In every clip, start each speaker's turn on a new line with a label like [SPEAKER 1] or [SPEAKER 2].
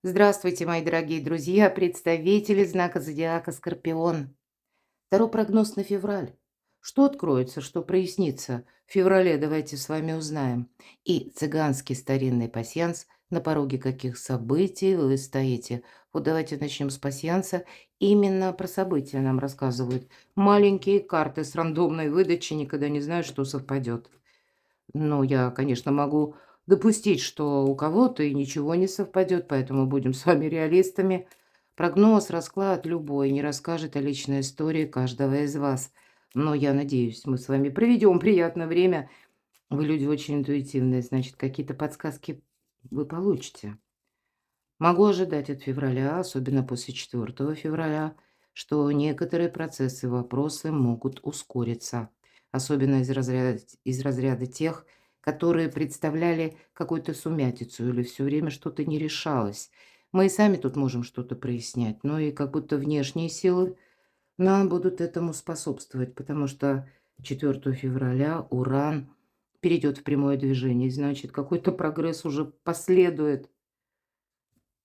[SPEAKER 1] Здравствуйте, мои дорогие друзья, представители знака зодиака Скорпион. Второй прогноз на февраль. Что откроется, что прояснится? В феврале давайте с вами узнаем. И цыганский старинный пасьянс, на пороге каких событий вы стоите. Вот давайте начнем с пасьянса. Именно про события нам рассказывают. Маленькие карты с рандомной выдачей, никогда не знаю, что совпадет. Ну, я, конечно, могу допустить, что у кого-то и ничего не совпадет, поэтому будем с вами реалистами. Прогноз, расклад любой не расскажет о личной истории каждого из вас. Но я надеюсь, мы с вами проведем приятное время. Вы люди очень интуитивные, значит, какие-то подсказки вы получите. Могу ожидать от февраля, особенно после 4 февраля, что некоторые процессы, вопросы могут ускориться. Особенно из разряда тех, которые представляли какую-то сумятицу или все время что-то не решалось. Мы и сами тут можем что-то прояснять, но и как будто внешние силы нам будут этому способствовать, потому что 4 февраля Уран перейдет в прямое движение, значит, какой-то прогресс уже последует.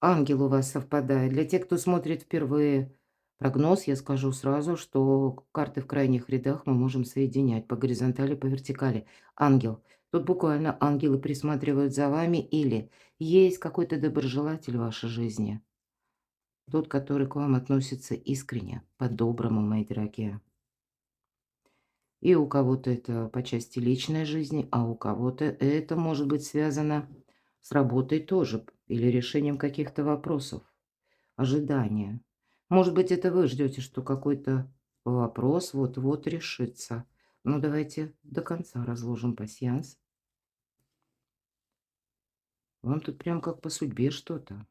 [SPEAKER 1] Ангел у вас совпадает. Для тех, кто смотрит впервые прогноз, я скажу сразу, что карты в крайних рядах мы можем соединять по горизонтали, по вертикали. Ангел. Тут буквально ангелы присматривают за вами или есть какой-то доброжелатель в вашей жизни. Тот, который к вам относится искренне, по-доброму, мои дорогие. И у кого-то это по части личной жизни, а у кого-то это может быть связано с работой тоже или решением каких-то вопросов. Ожидание. Может быть, это вы ждете, что какой-то вопрос вот-вот решится. Ну, давайте до конца разложим пасьянс. Вам тут прям как по судьбе что-то.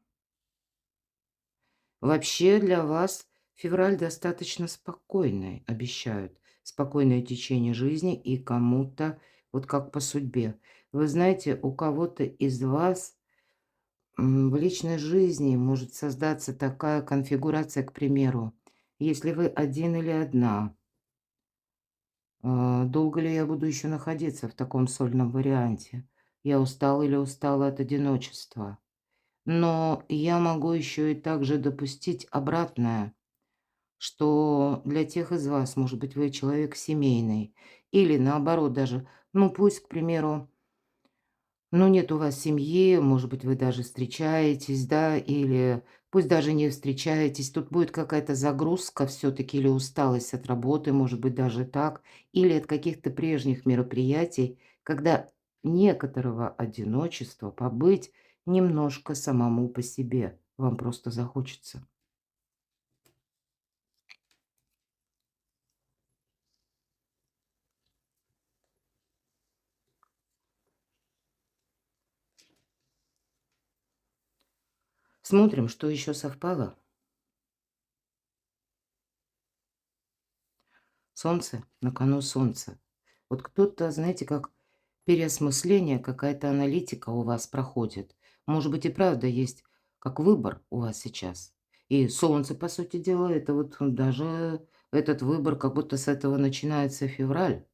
[SPEAKER 1] Вообще для вас февраль достаточно спокойный, обещают. Спокойное течение жизни и кому-то вот как по судьбе. Вы знаете, у кого-то из вас в личной жизни может создаться такая конфигурация, к примеру, если вы один или одна. Долго ли я буду еще находиться в таком сольном варианте? Я устал или устала от одиночества. Но я могу еще и также допустить обратное, что для тех из вас, может быть, вы человек семейный, или наоборот даже, ну пусть, к примеру, ну, нет у вас семьи, может быть, вы даже встречаетесь, да, или пусть даже не встречаетесь, тут будет какая-то загрузка все-таки или усталость от работы, может быть, даже так, или от каких-то прежних мероприятий, когда некоторого одиночества побыть немножко самому по себе вам просто захочется. Смотрим, что еще совпало. Солнце, на кону солнце. Вот кто-то, знаете, как переосмысление, какая-то аналитика у вас проходит. Может быть, и правда есть как выбор у вас сейчас. И солнце, по сути дела, это вот даже этот выбор, как будто с этого начинается февраль.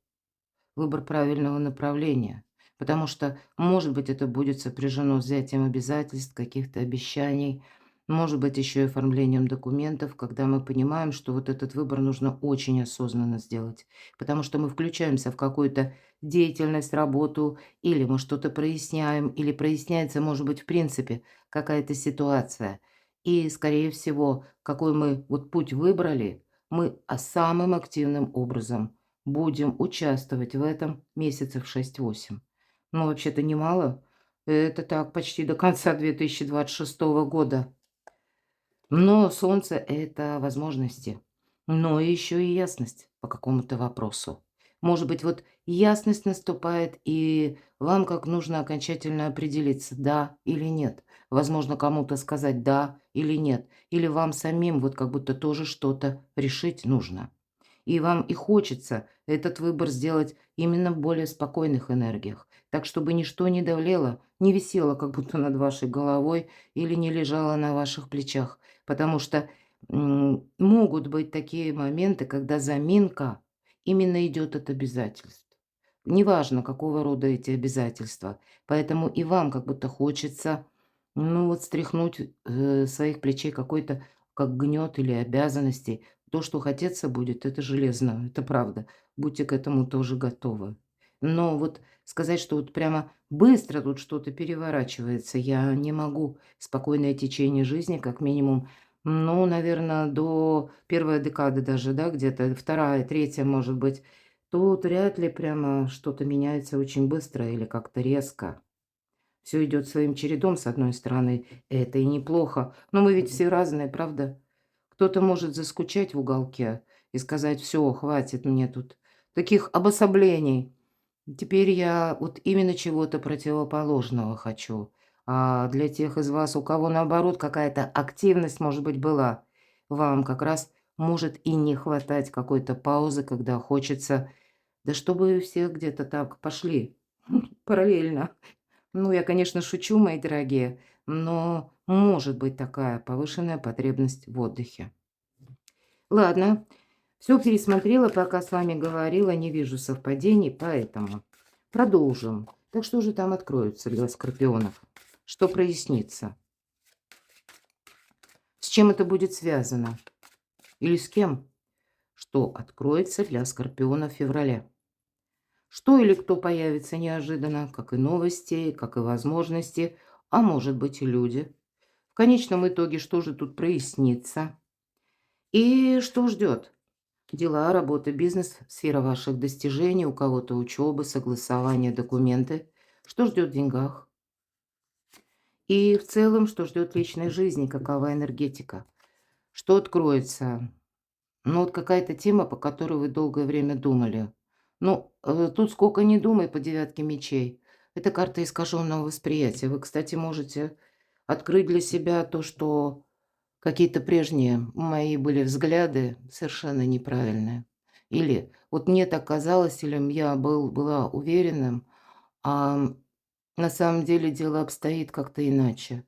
[SPEAKER 1] Выбор правильного направления. Потому что, может быть, это будет сопряжено с взятием обязательств, каких-то обещаний, может быть, еще и оформлением документов, когда мы понимаем, что вот этот выбор нужно очень осознанно сделать. Потому что мы включаемся в какую-то деятельность, работу, или мы что-то проясняем, или проясняется, может быть, в принципе, какая-то ситуация. И, скорее всего, какой мы вот путь выбрали, мы самым активным образом будем участвовать в этом месяцев 6-8. Ну, вообще-то немало. Это так почти до конца 2026 года. Но солнце– это возможности, но еще и ясность по какому-то вопросу. Может быть, вот ясность наступает, и вам как нужно окончательно определиться, да или нет. Возможно, кому-то сказать да или нет. Или вам самим вот как будто тоже что-то решить нужно. И вам и хочется этот выбор сделать именно в более спокойных энергиях, так чтобы ничто не давлело, не висело как будто над вашей головой или не лежало на ваших плечах. Потому что могут быть такие моменты, когда заминка именно идет от обязательств. Неважно, какого рода эти обязательства. Поэтому и вам как будто хочется Ну вот стряхнуть, своих плечей какой-то как гнет или обязанности. То, что хотеться будет, это железно, это правда. Будьте к этому тоже готовы. Но вот сказать, что вот прямо быстро тут что-то переворачивается, я не могу. Спокойное течение жизни, как минимум, ну, наверно, до первой декады даже, да, где-то вторая, третья, может быть. Тут вряд ли прямо что-то меняется очень быстро или как-то резко. Все идет своим чередом, с одной стороны, это и неплохо. Но мы ведь все разные, правда? Кто-то может заскучать в уголке и сказать: "Все, хватит мне тут таких обособлений. Теперь я вот именно чего-то противоположного хочу". А для тех из вас, у кого, наоборот, какая-то активность, может быть, была, вам как раз может и не хватать какой-то паузы, когда хочется, да чтобы все где-то так пошли параллельно. Ну, я, конечно, шучу, мои дорогие, но может быть такая повышенная потребность в отдыхе. Ладно, все пересмотрела, пока с вами говорила, не вижу совпадений, поэтому продолжим. Так что же там откроется для скорпионов? Что прояснится? С чем это будет связано? Или с кем? Что откроется для скорпиона в феврале? Что или кто появится неожиданно, как и новости, как и возможности, а может быть и люди. В конечном итоге, что же тут прояснится? И что ждет? Дела, работа, бизнес, сфера ваших достижений, у кого-то учеба, согласование, документы. Что ждет в деньгах? И в целом, что ждет в личной жизни, какова энергетика? Что откроется? Ну, вот какая-то тема, по которой вы долгое время думали. Ну, тут сколько ни думай по девятке мечей. Это карта искаженного восприятия. Вы, кстати, можете открыть для себя то, что какие-то прежние мои были взгляды совершенно неправильные. Или вот мне так казалось, или я была уверенным, а на самом деле дело обстоит как-то иначе.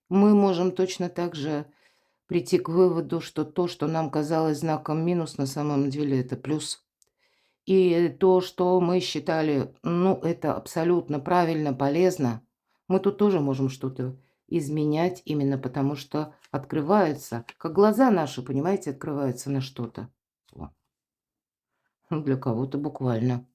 [SPEAKER 1] Мы можем точно так же прийти к выводу, что то, что нам казалось знаком минус, на самом деле это плюс. И то, что мы считали, ну, это абсолютно правильно, полезно, мы тут тоже можем что-то изменять, именно потому что открываются, как глаза наши, понимаете, открываются на что-то. О, ну, для кого-то буквально.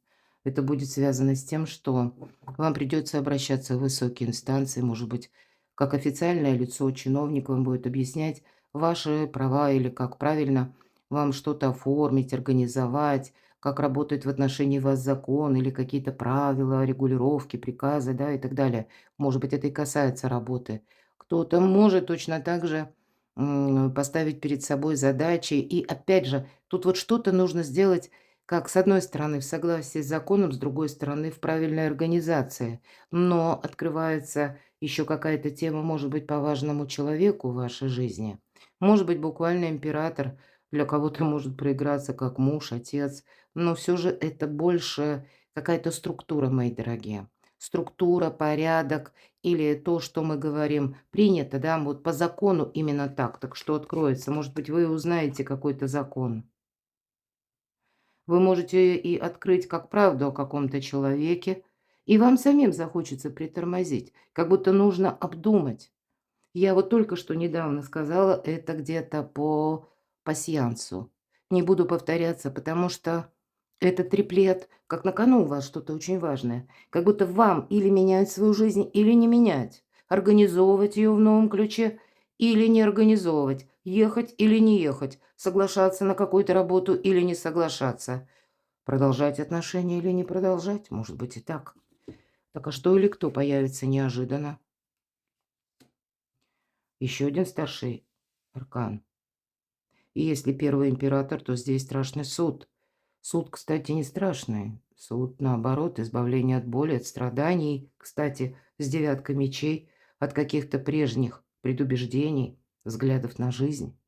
[SPEAKER 1] Это будет связано с тем, что вам придется обращаться в высокие инстанции, может быть, как официальное лицо, чиновник вам будет объяснять ваши права или как правильно вам что-то оформить, организовать, как работает в отношении вас закон или какие-то правила, регулировки, приказы, да, и так далее. Может быть, это и касается работы. Кто-то может точно так же поставить перед собой задачи. И опять же, тут вот что-то нужно сделать как, с одной стороны, в согласии с законом, с другой стороны, в правильной организации. Но открывается еще какая-то тема, может быть, по важному человеку в вашей жизни. Может быть, буквально император для кого-то может проиграться как муж, отец. Но все же это больше какая-то структура, мои дорогие. Структура, порядок или то, что мы говорим, принято, да, вот по закону именно так. Так что откроется? Может быть, вы узнаете какой-то закон. Вы можете и открыть как правду о каком-то человеке, и вам самим захочется притормозить, как будто нужно обдумать. Я вот только что недавно сказала это где-то по пасьянсу. Не буду повторяться, потому что это триплет, как на кону у вас что-то очень важное. Как будто вам или менять свою жизнь, или не менять. Организовывать ее в новом ключе или не организовывать. Ехать или не ехать. Соглашаться на какую-то работу или не соглашаться. Продолжать отношения или не продолжать. Может быть и так. Так а что или кто появится неожиданно? Еще один старший аркан. И если первый император, то здесь страшный суд. Суд, кстати, не страшный. Суд, наоборот, избавление от боли, от страданий. Кстати, с девяткой мечей, от каких-то прежних предубеждений, взглядов на жизнь.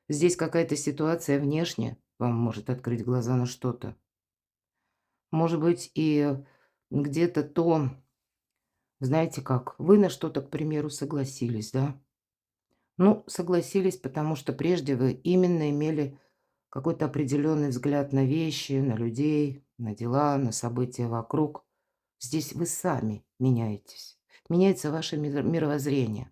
[SPEAKER 1] Здесь какая-то ситуация внешне вам может открыть глаза на что-то. Может быть, и где-то то, знаете как, вы на что-то, к примеру, согласились, да? Ну, согласились, потому что прежде вы именно имели какой-то определенный взгляд на вещи, на людей, на дела, на события вокруг. Здесь вы сами меняетесь. меняется ваше мировоззрение.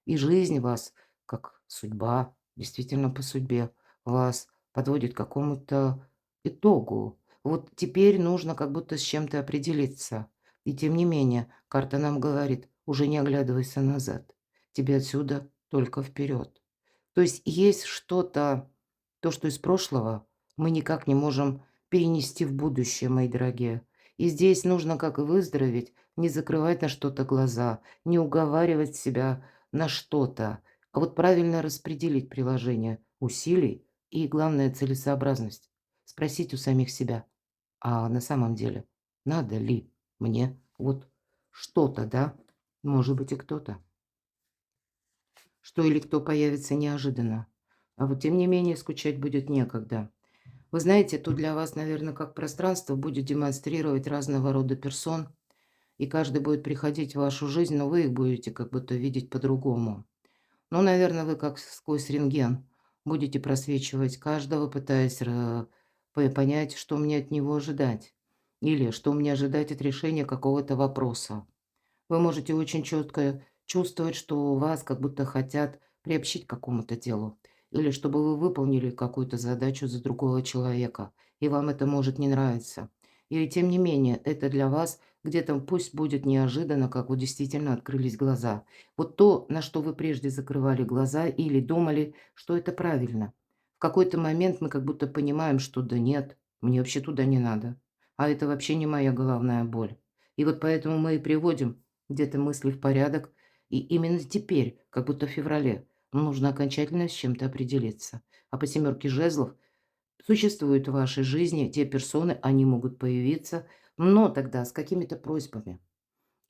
[SPEAKER 1] И жизнь вас, как судьба, действительно по судьбе, вас подводит к какому-то итогу. Вот теперь нужно как будто с чем-то определиться. И тем не менее, карта нам говорит, уже не оглядывайся назад. Тебе отсюда только вперед. То есть что-то, то, что из прошлого мы никак не можем перенести в будущее, мои дорогие. И здесь нужно, как и выздороветь, не закрывать на что-то глаза, не уговаривать себя на что-то, а вот правильно распределить приложение усилий и, главное, целесообразность. Спросить у самих себя, а на самом деле надо ли мне вот что-то, да? Может быть и кто-то. Что или кто появится неожиданно. А вот тем не менее скучать будет некогда. Вы знаете, тут для вас, наверное, как пространство будет демонстрировать разного рода персон, и каждый будет приходить в вашу жизнь, но вы их будете как будто видеть по-другому. Ну, наверное, вы как сквозь рентген будете просвечивать каждого, пытаясь понять, что мне от него ожидать. Или что мне ожидать от решения какого-то вопроса. Вы можете очень четко чувствовать, что вас как будто хотят приобщить к какому-то делу. Или чтобы вы выполнили какую-то задачу за другого человека. И вам это может не нравиться. И тем не менее, это для вас где-то пусть будет неожиданно, как вот действительно открылись глаза. Вот то, на что вы прежде закрывали глаза или думали, что это правильно. В какой-то момент мы как будто понимаем, что да нет, мне вообще туда не надо. А это вообще не моя головная боль. И вот поэтому мы и приводим где-то мысли в порядок. И именно теперь, как будто в феврале, нужно окончательно с чем-то определиться. А по семерке жезлов существуют в вашей жизни те персоны, они могут появиться, но тогда с какими-то просьбами.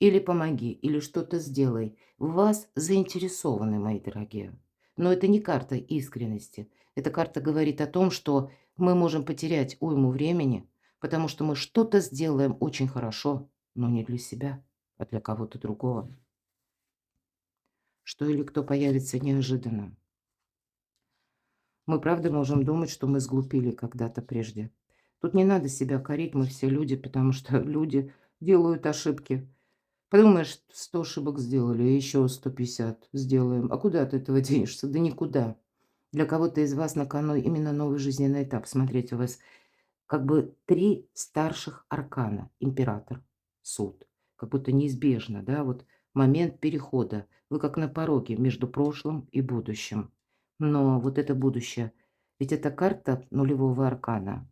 [SPEAKER 1] Или помоги, или что-то сделай. В вас заинтересованы, мои дорогие. Но это не карта искренности. Эта карта говорит о том, что мы можем потерять уйму времени, потому что мы что-то сделаем очень хорошо, но не для себя, а для кого-то другого. Что или кто появится неожиданно. Мы правда можем думать, что мы сглупили когда-то прежде. Тут не надо себя корить, мы все люди, потому что люди делают ошибки. Подумаешь, 100 ошибок сделали, и еще 150 сделаем. А куда от этого денешься? Да никуда. Для кого-то из вас на кону именно новый жизненный этап. Смотрите, у вас как бы 3 старших аркана: император, суд. Как будто неизбежно, да, вот момент перехода. Вы как на пороге между прошлым и будущим. Но вот это будущее, ведь это карта нулевого аркана.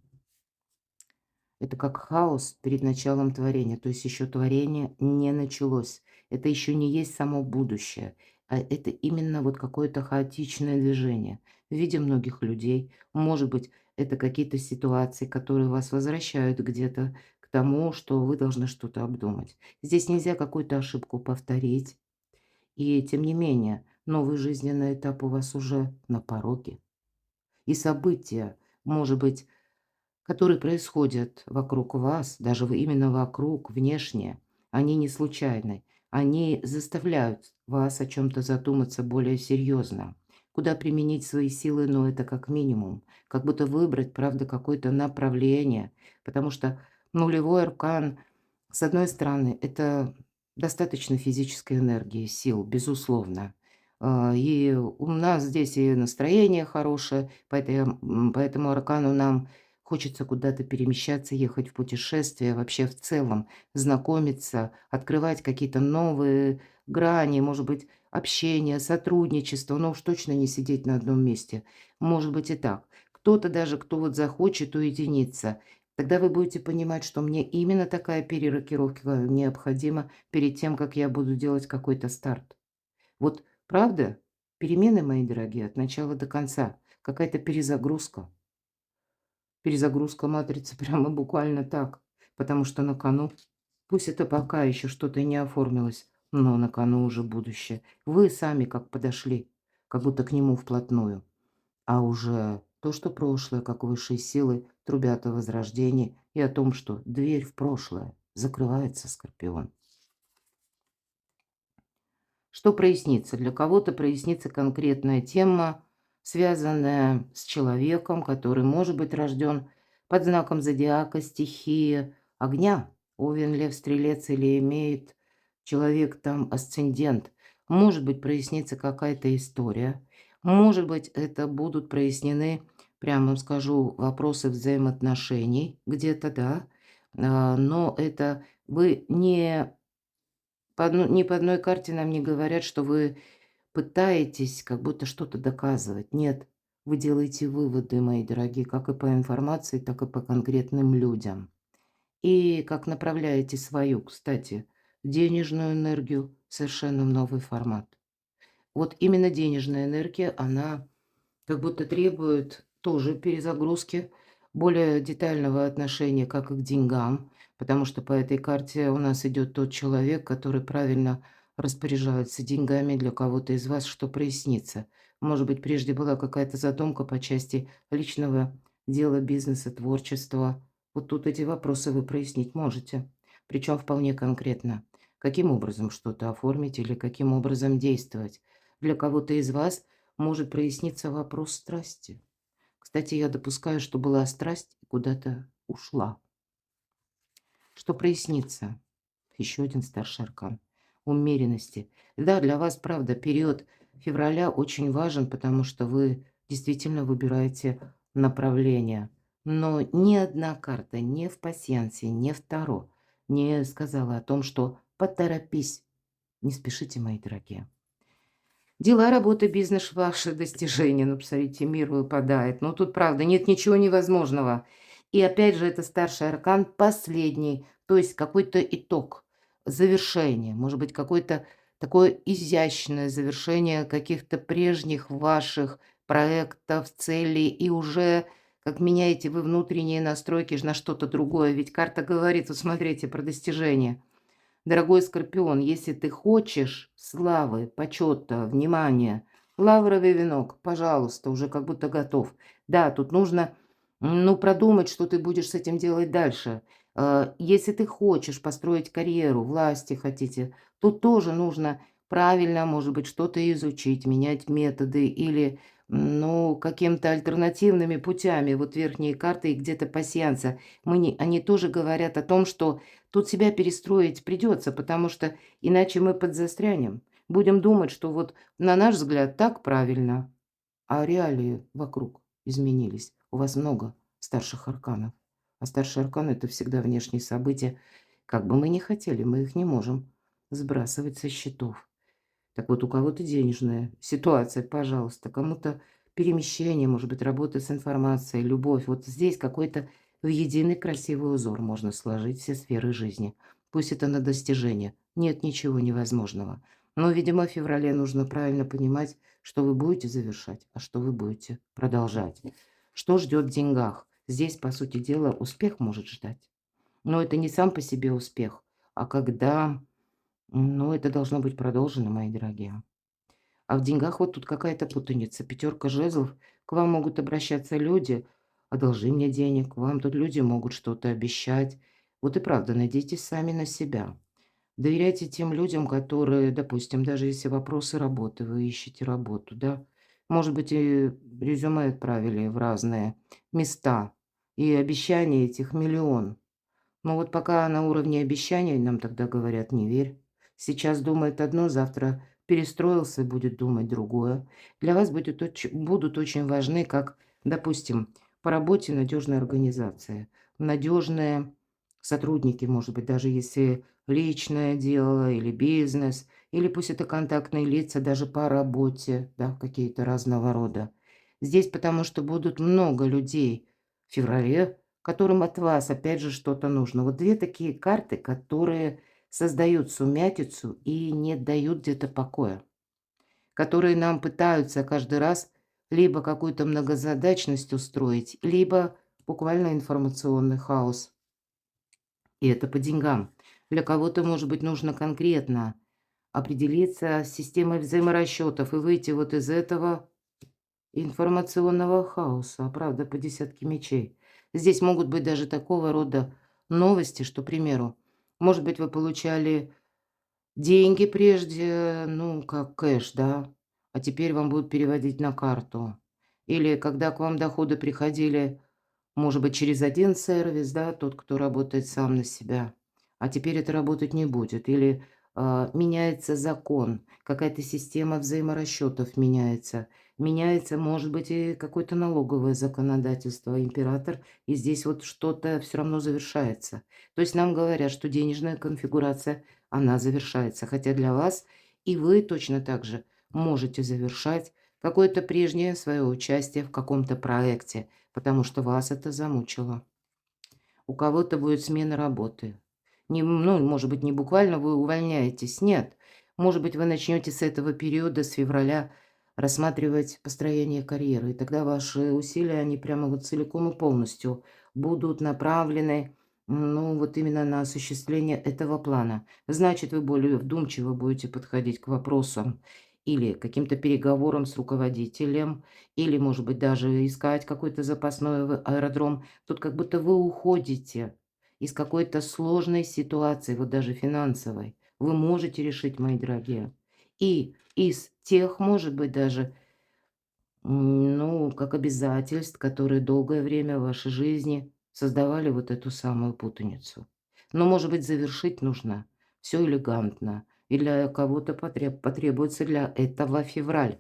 [SPEAKER 1] Это как хаос перед началом творения. То есть еще творение не началось. Это еще не есть само будущее. А это именно вот какое-то хаотичное движение в виде многих людей. Может быть, это какие-то ситуации, которые вас возвращают где-то к тому, что вы должны что-то обдумать. Здесь нельзя какую-то ошибку повторить. И тем не менее, новый жизненный этап у вас уже на пороге. И события, может быть, которые происходят вокруг вас, даже именно вокруг, внешне, они не случайны. Они заставляют вас о чем-то задуматься более серьезно. Куда применить свои силы, но это как минимум. Как будто выбрать, правда, какое-то направление. Потому что нулевой аркан, с одной стороны, это достаточно физической энергии, сил, безусловно. И у нас здесь и настроение хорошее, по этому аркану нам хочется куда-то перемещаться, ехать в путешествие, вообще в целом знакомиться, открывать какие-то новые грани, может быть, общение, сотрудничество, но уж точно не сидеть на одном месте. Может быть и так. Кто-то даже, кто вот захочет уединиться, тогда вы будете понимать, что мне именно такая перерокировка необходима перед тем, как я буду делать какой-то старт. Вот правда, перемены, мои дорогие, от начала до конца, какая-то перезагрузка. Перезагрузка матрицы прямо буквально так, потому что на кону, пусть это пока еще что-то и не оформилось, но на кону уже будущее. Вы сами как подошли, как будто к нему вплотную. А уже то, что прошлое, как высшие силы, трубят о возрождении и о том, что дверь в прошлое закрывается, Скорпион. Что прояснится? Для кого-то прояснится конкретная тема, связанная с человеком, который может быть рожден под знаком зодиака стихии огня. Овен, лев, стрелец или имеет человек там асцендент. Может быть, прояснится какая-то история. Может быть, это будут прояснены, прямо вам скажу, вопросы взаимоотношений где-то, да. Но это вы ни по одной карте нам не говорят, что вы пытаетесь как будто что-то доказывать. Нет, вы делаете выводы, мои дорогие, как и по информации, так и по конкретным людям. И как направляете свою, кстати, денежную энергию совершенно в новый формат. Вот именно денежная энергия, она как будто требует тоже перезагрузки, более детального отношения как и к деньгам, потому что по этой карте у нас идет тот человек, который правильно распоряжается деньгами для кого-то из вас, что прояснится. Может быть, прежде была какая-то задумка по части личного дела, бизнеса, творчества. Вот тут эти вопросы вы прояснить можете. Причем вполне конкретно. Каким образом что-то оформить или каким образом действовать. Для кого-то из вас может проясниться вопрос страсти. Кстати, я допускаю, что была страсть и куда-то ушла. Что прояснится? Еще один старший аркан. Умеренности. Да, для вас, правда, период февраля очень важен, потому что вы действительно выбираете направление. Но ни одна карта, ни в пасьянсе, ни в Таро не сказала о том, что поторопись. Не спешите, мои дорогие. Дела, работа, бизнес- ваши достижения. Ну, посмотрите, мир выпадает. Ну, тут правда нет ничего невозможного. И опять же, это старший аркан, последний, то есть какой-то итог, завершение. Может быть, какое-то такое изящное завершение каких-то прежних ваших проектов, целей. И уже как меняете вы внутренние настройки на что-то другое. Ведь карта говорит, вот смотрите, про достижения. Дорогой Скорпион, если ты хочешь славы, почета, внимания, лавровый венок, пожалуйста, уже как будто готов. Да, тут нужно, ну, продумать, что ты будешь с этим делать дальше. Если ты хочешь построить карьеру, власти хотите, тут тоже нужно правильно, может быть, что-то изучить, менять методы или, ну, какими-то альтернативными путями. Вот верхние карты и где-то пасьянса. Они тоже говорят о том, что тут себя перестроить придется, потому что иначе мы подзастрянем. Будем думать, что вот на наш взгляд так правильно, а реалии вокруг изменились. У вас много старших арканов. А старший аркан– это всегда внешние события. Как бы мы ни хотели, мы их не можем сбрасывать со счетов. Так вот, у кого-то денежная ситуация, пожалуйста, кому-то перемещение, может быть, работа с информацией, любовь. Вот здесь какой-то в единый красивый узор можно сложить все сферы жизни. Пусть это на достижение. Нет ничего невозможного. Но, видимо, в феврале нужно правильно понимать, что вы будете завершать, а что вы будете продолжать. Что ждет в деньгах? Здесь, по сути дела, успех может ждать. Но это не сам по себе успех, а когда, ну, это должно быть продолжено, мои дорогие. А в деньгах вот тут какая-то путаница. Пятерка жезлов. К вам могут обращаться люди. Одолжи мне денег. Вам тут люди могут что-то обещать. Вот и правда, надейтесь сами на себя. Доверяйте тем людям, которые, допустим, даже если вопросы работы, вы ищете работу, да, может быть, и резюме отправили в разные места, и обещаний этих миллион. Но вот пока на уровне обещаний, нам тогда говорят: "Не верь". Сейчас думает одно, завтра перестроился и будет думать другое. Для вас будут очень важны, как, допустим, по работе надежная организация, надежные сотрудники, может быть, даже если личное дело или бизнес, или пусть это контактные лица даже по работе, да, какие-то разного рода. Здесь потому что будут много людей в феврале, которым от вас опять же что-то нужно. Вот 2 такие карты, которые создают сумятицу и не дают где-то покоя, которые нам пытаются каждый раз либо какую-то многозадачность устроить, либо буквально информационный хаос. И это по деньгам. Для кого-то, может быть, нужно конкретно определиться с системой взаиморасчетов и выйти вот из этого информационного хаоса, правда, по десятке мечей. Здесь могут быть даже такого рода новости, что, к примеру, может быть, вы получали деньги прежде, ну, как кэш, да, а теперь вам будут переводить на карту. Или когда к вам доходы приходили, может быть, через один сервис, да, тот, кто работает сам на себя, а теперь это работать не будет. Или меняется закон, какая-то система взаиморасчетов меняется. Меняется, может быть, и какое-то налоговое законодательство, император, и здесь вот что-то все равно завершается. То есть нам говорят, что денежная конфигурация, она завершается, хотя для вас и вы точно так же можете завершать какое-то прежнее свое участие в каком-то проекте, потому что вас это замучило. У кого-то будет смена работы. Не, ну, может быть, не буквально вы увольняетесь, нет. Может быть, вы начнете с этого периода, с февраля, рассматривать построение карьеры. И тогда ваши усилия, они прямо вот целиком и полностью будут направлены, ну, вот именно на осуществление этого плана. Значит, вы более вдумчиво будете подходить к вопросам или каким-то переговорам с руководителем, или, может быть, даже искать какой-то запасной аэродром. Тут как будто вы уходите из какой-то сложной ситуации, вот даже финансовой. Вы можете решить, мои дорогие. И из тех, может быть, даже, ну, как обязательств, которые долгое время в вашей жизни создавали вот эту самую путаницу. Но, может быть, завершить нужно все элегантно. И для кого-то потребуется для этого февраль.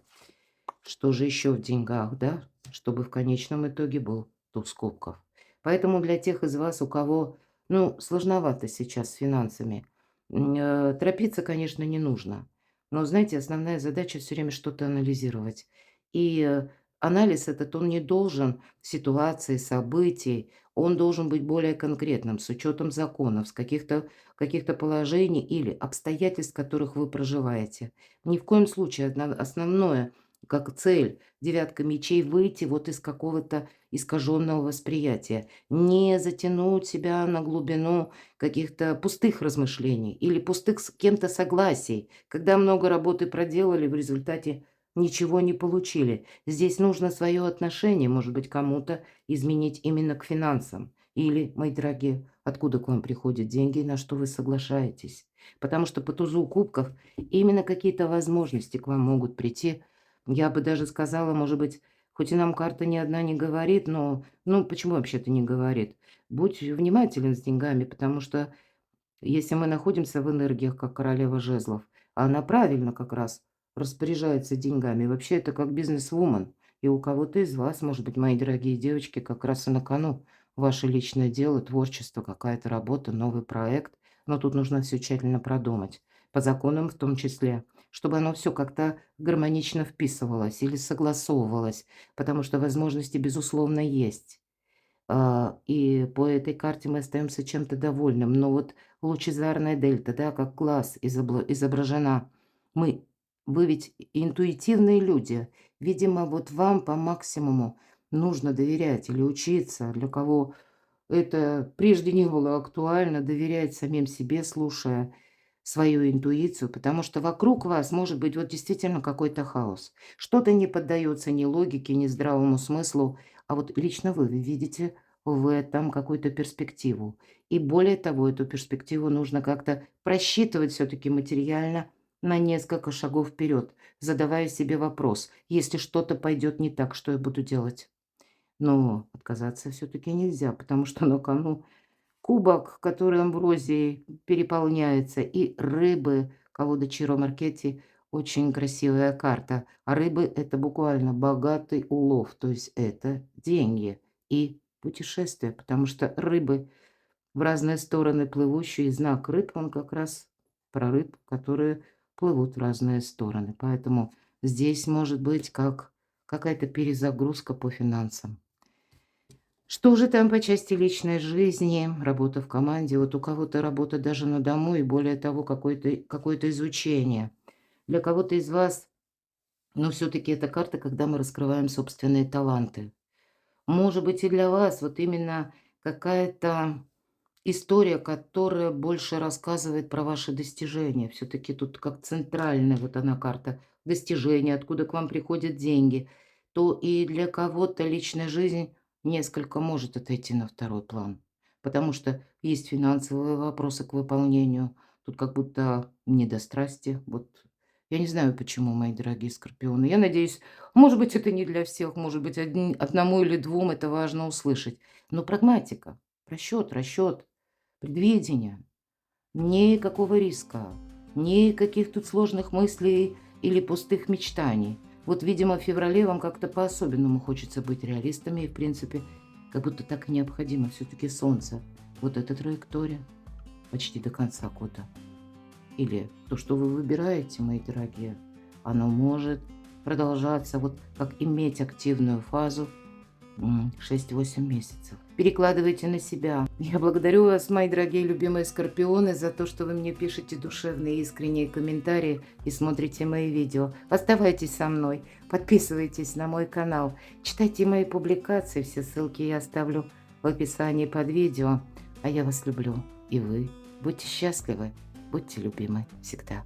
[SPEAKER 1] Что же еще в деньгах, да? Чтобы в конечном итоге был туз кубков. Поэтому для тех из вас, у кого, ну, сложновато сейчас с финансами, торопиться, конечно, не нужно. Но, знаете, основная задача все время что-то анализировать. И анализ этот, он не должен ситуации, событий, он должен быть более конкретным, с учетом законов, с каких-то положений или обстоятельств, в которых вы проживаете. Ни в коем случае основное как цель, девятка мечей, выйти вот из какого-то искаженного восприятия, не затянуть себя на глубину каких-то пустых размышлений или пустых с кем-то согласий, когда много работы проделали, в результате ничего не получили. Здесь нужно свое отношение, может быть, кому-то изменить именно к финансам. Или, мои дорогие, откуда к вам приходят деньги и на что вы соглашаетесь. Потому что по тузу кубков именно какие-то возможности к вам могут прийти. Я бы даже сказала, может быть, хоть и нам карта ни одна не говорит, но, ну, почему вообще-то не говорит? Будь внимателен с деньгами, потому что если мы находимся в энергиях, как королева жезлов, а она правильно как раз распоряжается деньгами. Вообще это как бизнес-вумен. И у кого-то из вас, может быть, мои дорогие девочки, как раз и на кону ваше личное дело, творчество, какая-то работа, новый проект. Но тут нужно все тщательно продумать. По законам в том числе, чтобы оно все как-то гармонично вписывалось или согласовывалось, потому что возможности, безусловно, есть. И по этой карте мы остаемся чем-то довольным. Но вот лучезарная дельта, да, как глаз изображена. Мы вы ведь интуитивные люди. Видимо, вот вам по максимуму нужно доверять или учиться, для кого это прежде не было актуально, доверять самим себе, слушая свою интуицию, потому что вокруг вас может быть вот действительно какой-то хаос. Что-то не поддается ни логике, ни здравому смыслу, а вот лично вы видите в этом какую-то перспективу. И более того, эту перспективу нужно как-то просчитывать все-таки материально на несколько шагов вперед, задавая себе вопрос, если что-то пойдет не так, что я буду делать? Но отказаться все-таки нельзя, потому что на кону кубок, который амброзией переполняется, и рыбы, колода Чиро Маркетти, очень красивая карта. А рыбы– это буквально богатый улов, то есть это деньги и путешествия, потому что рыбы в разные стороны плывущие, и знак рыб, он как раз про рыб, которые плывут в разные стороны. Поэтому здесь может быть как какая-то перезагрузка по финансам. Что же там по части личной жизни, работа в команде? Вот у кого-то работа даже на дому и, более того, какое-то изучение. Для кого-то из вас, но все-таки это карта, когда мы раскрываем собственные таланты. Может быть, и для вас вот именно какая-то история, которая больше рассказывает про ваши достижения. Все-таки тут как центральная вот она карта достижения, откуда к вам приходят деньги. То и для кого-то личная жизнь несколько может отойти на второй план. Потому что есть финансовые вопросы к выполнению. Тут как будто не до страсти. Вот я не знаю, почему, мои дорогие скорпионы. Я надеюсь, может быть, это не для всех, может быть, одному или двум это важно услышать. Но прагматика, расчет, предвидение. Никакого риска. Никаких тут сложных мыслей или пустых мечтаний. Вот, видимо, в феврале вам как-то по-особенному хочется быть реалистами, и, в принципе, как будто так и необходимо. Все-таки Солнце. Вот эта траектория почти до конца года. Или то, что вы выбираете, мои дорогие, оно может продолжаться, вот как иметь активную фазу 6-8 месяцев. Перекладывайте на себя. Я благодарю вас, мои дорогие любимые скорпионы, за то, что вы мне пишете душевные искренние комментарии и смотрите мои видео. Оставайтесь со мной, подписывайтесь на мой канал, читайте мои публикации, все ссылки я оставлю в описании под видео. А я вас люблю, и вы будьте счастливы, будьте любимы всегда.